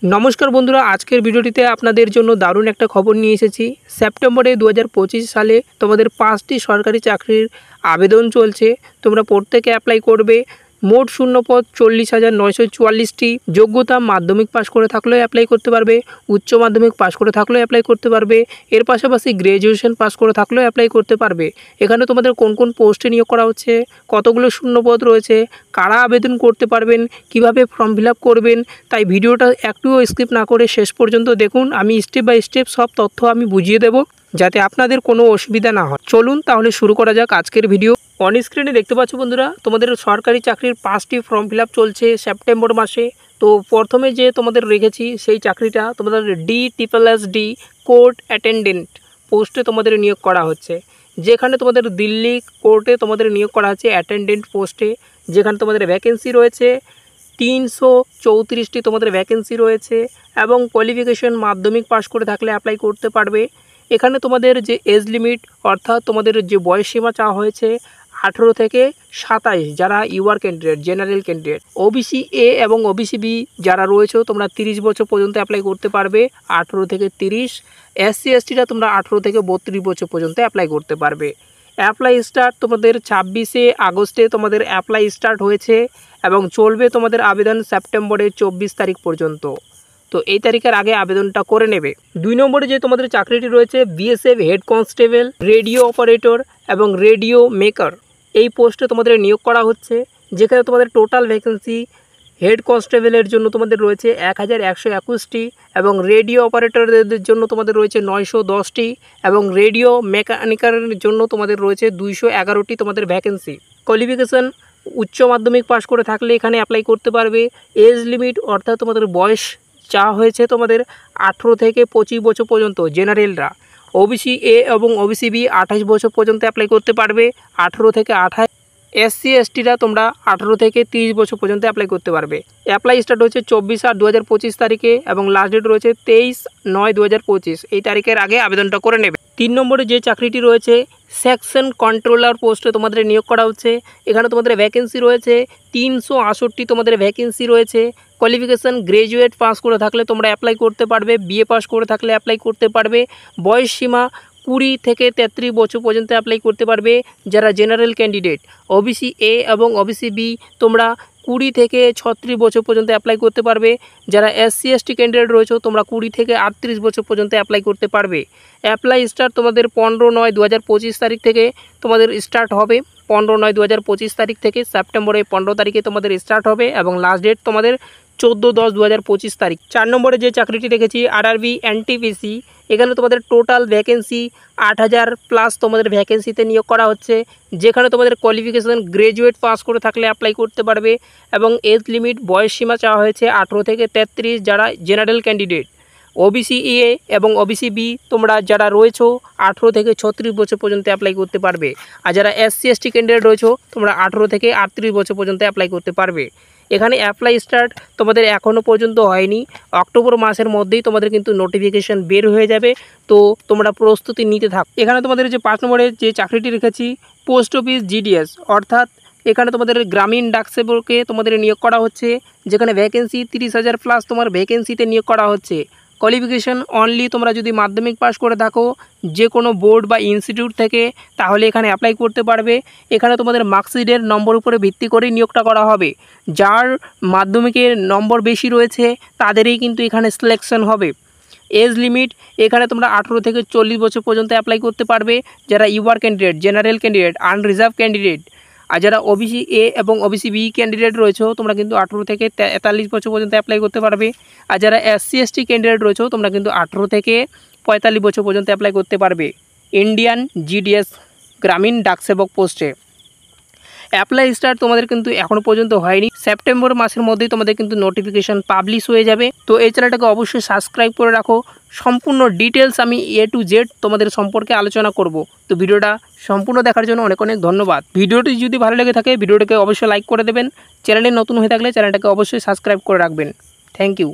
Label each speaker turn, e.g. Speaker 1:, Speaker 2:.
Speaker 1: নমস্কার বন্ধুরা, আজকের ভিডিওটিতে আপনাদের জন্য দারুণ একটা খবর নিয়ে এসেছি। সেপ্টেম্বরে 2025 সালে তোমাদের 5টি সরকারি চাকরির আবেদন চলছে। তোমরা প্রত্যেকে অ্যাপ্লাই করবে। মোট শূন্যপদ 40,944টি। যোগ্যতা মাধ্যমিক পাশ করে থাকলেও অ্যাপ্লাই করতে পারবে, উচ্চ মাধ্যমিক পাশ করে থাকলেও অ্যাপ্লাই করতে পারবে, এর পাশাপাশি গ্র্যাজুয়েশন পাশ করে থাকলেও অ্যাপ্লাই করতে পারবে। এখানে তোমাদের কোন কোন পোস্টে নিয়োগ করা হচ্ছে, কতগুলো শূন্যপদ রয়েছে, কারা আবেদন করতে পারবেন, কিভাবে ফর্ম ফিল আপ করবেন, তাই ভিডিওটা একটুও স্কিপ না করে শেষ পর্যন্ত দেখুন। আমি স্টেপ বাই স্টেপ সব তথ্য আমি বুঝিয়ে দেব, যাতে আপনাদের কোনো অসুবিধা না হয়। চলুন তাহলে শুরু করা যাক আজকের ভিডিও। অন স্ক্রিনে দেখতে পাচ্ছ বন্ধুরা, তোমাদের সরকারি চাকরির 5টি ফর্ম ফিল আপ চলছে সেপ্টেম্বর মাসে। তো প্রথমে যে তোমাদের রেখেছি সেই চাকরিটা তোমাদের DSSD কোর্ট অ্যাটেন্ডেন্ট পোস্টে তোমাদের নিয়োগ করা হচ্ছে। যেখানে তোমাদের দিল্লি কোর্টে তোমাদের নিয়োগ করা হচ্ছে অ্যাটেন্ডেন্ট পোস্টে, যেখানে তোমাদের ভ্যাকেন্সি রয়েছে 334টি তোমাদের ভ্যাকেন্সি রয়েছে এবং কোয়ালিফিকেশন মাধ্যমিক পাশ করে থাকলে অ্যাপ্লাই করতে পারবে। এখানে তোমাদের যে এজ লিমিট অর্থাৎ তোমাদের যে বয়সসীমা চাওয়া হয়েছে 18 থেকে 27, যারা UR candidate, general candidate. OBC A এবং ওবিসি বি যারা রয়েছে তোমরা 30 বছর পর্যন্ত অ্যাপ্লাই করতে পারবে, 18 থেকে 30। SC STরা তোমরা 18 থেকে 32 বছর পর্যন্ত অ্যাপ্লাই করতে পারবে। অ্যাপ্লাই স্টার্ট তোমাদের 26শে আগস্টে তোমাদের অ্যাপ্লাই স্টার্ট হয়েছে এবং চলবে তোমাদের আবেদন সেপ্টেম্বরের 24 তারিখ পর্যন্ত। তো এই তারিখের আগে আবেদনটা করে নেবে। 2 নম্বরে যে তোমাদের চাকরিটি রয়েছে BSF head constable, radio operator এবং রেডিও মেকার, এই পোস্টে তোমাদের নিয়োগ করা হচ্ছে। যেখানে তোমাদের টোটাল ভ্যাকেন্সি হেড কনস্টেবলের জন্য তোমাদের রয়েছে 1121টি এবং রেডিও অপারেটরদের জন্য তোমাদের রয়েছে 910টি এবং রেডিও মেকানিক্যালের জন্য তোমাদের রয়েছে 211টি তোমাদের ভ্যাকেন্সি। কোয়ালিফিকেশন উচ্চ মাধ্যমিক পাশ করে থাকলে এখানে অ্যাপ্লাই করতে পারবে। এজ লিমিট অর্থাৎ তোমাদের বয়স চাওয়া হয়েছে তোমাদের 18 থেকে 25 বছর পর্যন্ত জেনারেলরা। ওবিসি এ এবং ওবিসি বি 28 বছর পর্যন্ত অ্যাপ্লাই করতে পারবে, 18 থেকে 28। SC STরা তোমরা 18 থেকে 30 বছর পর্যন্ত অ্যাপ্লাই করতে পারবে। অ্যাপ্লাই স্টার্ট হচ্ছে 24/8/2025 তারিখে এবং লাস্ট ডেট রয়েছে 23/9/2025। এই তারিখের আগে আবেদনটা করে নেবে। 3 নম্বরে যে চাকরিটি রয়েছে সেকশন কন্ট্রোলার পোস্টে তোমাদের নিয়োগ করা হচ্ছে। এখানে তোমাদের ভ্যাকেন্সি রয়েছে 368টি তোমাদের ভ্যাকেন্সি রয়েছে। কোয়ালিফিকেশান গ্র্যাজুয়েট পাস করে থাকলে তোমরা অ্যাপ্লাই করতে পারবে, BA পাস করে থাকলে অ্যাপ্লাই করতে পারবে। বয়স সীমা 20 থেকে 33 বছর পর্যন্ত অ্যাপ্লাই করতে পারবে যারা জেনারেল ক্যান্ডিডেট। ওবিসি এ এবং ওবিসি বি তোমরা 20 থেকে 36 বছর পর্যন্ত অ্যাপ্লাই করতে পারবে। যারা SC ST ক্যান্ডিডেট রয়েছে তোমরা 20 থেকে 38 বছর পর্যন্ত অ্যাপ্লাই করতে পারবে। অ্যাপ্লাই স্টার্ট তোমাদের 15/9/2025 তারিখ থেকে তোমাদের স্টার্ট হবে। 15/9/2025 তারিখ থেকে সেপ্টেম্বরের 15 তারিখে তোমাদের স্টার্ট হবে এবং লাস্ট ডেট তোমাদের 14/10/2025 তারিখ। 4 নম্বরে যে চাকরিটি রেখেছি RRB NTPC, এখানে তোমাদের টোটাল ভ্যাকেন্সি 8000 প্লাস তোমাদের ভ্যাকেন্সিতে নিয়োগ করা হচ্ছে। যেখানে তোমাদের কোয়ালিফিকেশান গ্র্যাজুয়েট পাস করে থাকলে অ্যাপ্লাই করতে পারবে এবং এজ লিমিট বয়স সীমা চাওয়া হয়েছে 18 থেকে 33, যারা জেনারেল ক্যান্ডিডেট। ওবিসি এ এবং ওবিসি বি তোমরা যারা রয়েছো 18 থেকে 36 বছর পর্যন্ত অ্যাপ্লাই করতে পারবে। আর যারা SC ST ক্যান্ডিডেট রয়েছো তোমরা 18 থেকে 38 বছর পর্যন্ত অ্যাপ্লাই করতে পারবে। এখানে অ্যাপ্লাই স্টার্ট তোমাদের এখনও পর্যন্ত হয়নি, অক্টোবর মাসের মধ্যেই তোমাদের কিন্তু নোটিফিকেশান বের হয়ে যাবে। তো তোমরা প্রস্তুতি নিতে থাকো। এখানে তোমাদের যে 5 নম্বরে যে চাকরিটি রেখেছি পোস্ট অফিস GDS, অর্থাৎ এখানে তোমাদের গ্রামীণ ডাকসেবকে তোমাদের নিয়োগ করা হচ্ছে। যেখানে ভ্যাকেন্সি 30,000 প্লাস তোমার ভ্যাকেন্সিতে নিয়োগ করা হচ্ছে। কোয়ালিফিকেশান অনলি তোমরা যদি মাধ্যমিক পাস করে থাকো যে কোনো বোর্ড বা ইনস্টিটিউট থেকে তাহলে এখানে অ্যাপ্লাই করতে পারবে। এখানে তোমাদের মার্কশিটের নম্বর উপরে ভিত্তি করেই নিয়োগটা করা হবে। যার মাধ্যমিকের নম্বর বেশি রয়েছে তাদেরই কিন্তু এখানে সিলেকশন হবে। এজ লিমিট এখানে তোমরা 18 থেকে 40 বছর পর্যন্ত অ্যাপ্লাই করতে পারবে যারা UR candidate, general candidate, unreserved candidate. আর যারা ওবিসি এ এবং ওবিসি বি ক্যান্ডিডেট রয়েছে তোমরা কিন্তু 18 থেকে 43 বছর পর্যন্ত অ্যাপ্লাই করতে পারবে। আর যারা SC ST ক্যান্ডিডেট রয়েছে তোমরা কিন্তু 18 থেকে 45 বছর পর্যন্ত অ্যাপ্লাই করতে পারবে ইন্ডিয়ান GDS গ্রামীণ ডাকসেবক পোস্টে। অ্যাপ্লাই স্টার্ট তোমাদের কিন্তু এখনও পর্যন্ত হয়নি, সেপ্টেম্বর মাসের মধ্যেই তোমাদের কিন্তু নোটিফিকেশান পাবলিশ হয়ে যাবে। তো এই চ্যানেলটাকে অবশ্যই সাবস্ক্রাইব করে রাখো। সম্পূর্ণ ডিটেলস আমি A to Z তোমাদের সম্পর্কে আলোচনা করব। তো ভিডিওটা সম্পূর্ণ দেখার জন্য অনেক অনেক ধন্যবাদ। ভিডিওটি যদি ভালো লেগে থাকে ভিডিওটাকে অবশ্যই লাইক করে দেবেন। চ্যানেলে নতুন হয়ে থাকলে চ্যানেলটাকে অবশ্যই সাবস্ক্রাইব করে রাখবেন। Thank you.